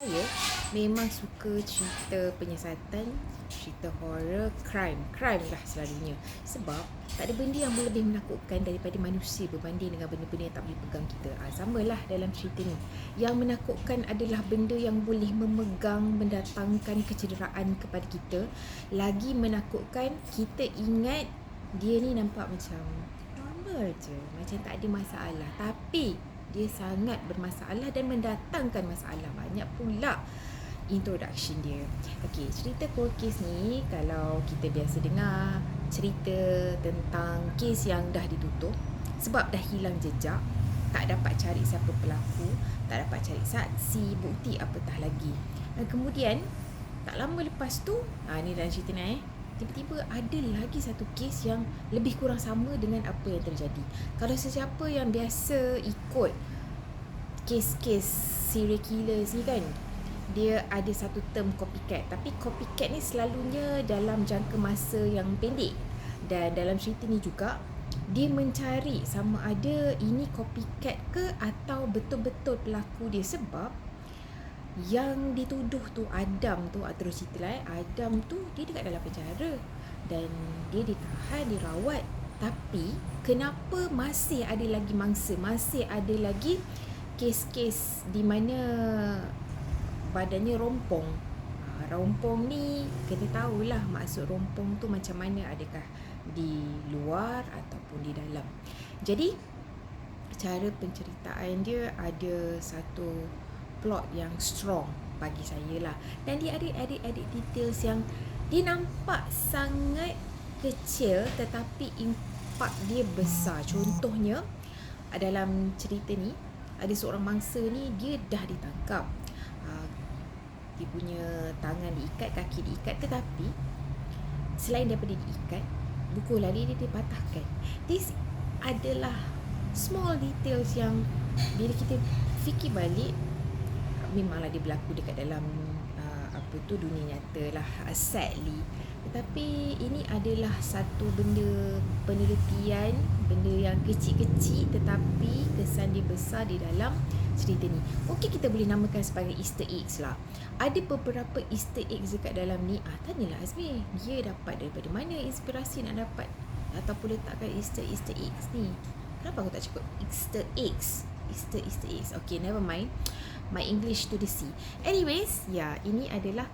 Saya memang suka cerita penyiasatan, cerita horror, crime lah selalunya. Sebab tak ada benda yang lebih menakutkan daripada manusia berbanding dengan benda-benda yang tak boleh pegang kita. Samalah dalam cerita ni. Yang menakutkan adalah benda yang boleh memegang, mendatangkan kecederaan kepada kita. Lagi menakutkan, kita ingat dia ni nampak macam normal je, macam tak ada masalah. Tapi dia sangat bermasalah dan mendatangkan masalah. Banyak pula introduction dia. Okey, cerita cold case ni kalau kita biasa dengar cerita tentang kes yang dah ditutup sebab dah hilang jejak, tak dapat cari siapa pelaku, tak dapat cari saksi, bukti apatah lagi. Dan kemudian tak lama lepas tu, ni dalam cerita ni tiba-tiba ada lagi satu kes yang lebih kurang sama dengan apa yang terjadi. Kalau sesiapa yang biasa ikut kes-kes serial killers ni kan, dia ada satu term copycat. Tapi copycat ni selalunya dalam jangka masa yang pendek. Dan dalam cerita ni juga, dia mencari sama ada ini copycat ke atau betul-betul pelaku dia. Sebab yang dituduh tu Adam tu, terus cerita lah Adam tu dia dekat dalam penjara dan dia ditahan, dirawat. Tapi kenapa masih ada lagi mangsa, masih ada lagi kes-kes di mana badannya rompong. Rompong ni kena tahulah maksud rompong tu macam mana, adakah di luar ataupun di dalam. Jadi cara penceritaan dia ada satu plot yang strong bagi saya lah. Dan dia ada edit details yang dia nampak sangat kecil tetapi impak dia besar. Contohnya dalam cerita ni ada seorang mangsa ni, dia dah ditangkap. Dia punya tangan diikat, kaki diikat, tetapi selain daripada diikat, buku lali dia dipatahkan. This adalah small details yang bila kita fikir balik, memanglah dia berlaku dekat dalam dunia nyata lah, sadly. Tetapi ini adalah satu benda penelitian, benda yang kecil-kecil tetapi kesan dia besar di dalam cerita ni. Okey, kita boleh namakan sebagai Easter eggs lah. Ada beberapa Easter eggs dekat dalam ni. Tanyalah Azmi, dia dapat daripada mana inspirasi nak dapat ataupun letakkan Easter eggs ni? Kenapa aku tak cakap Easter eggs? Easter eggs. Okay, never mind. My English to the sea. Anyways, ini adalah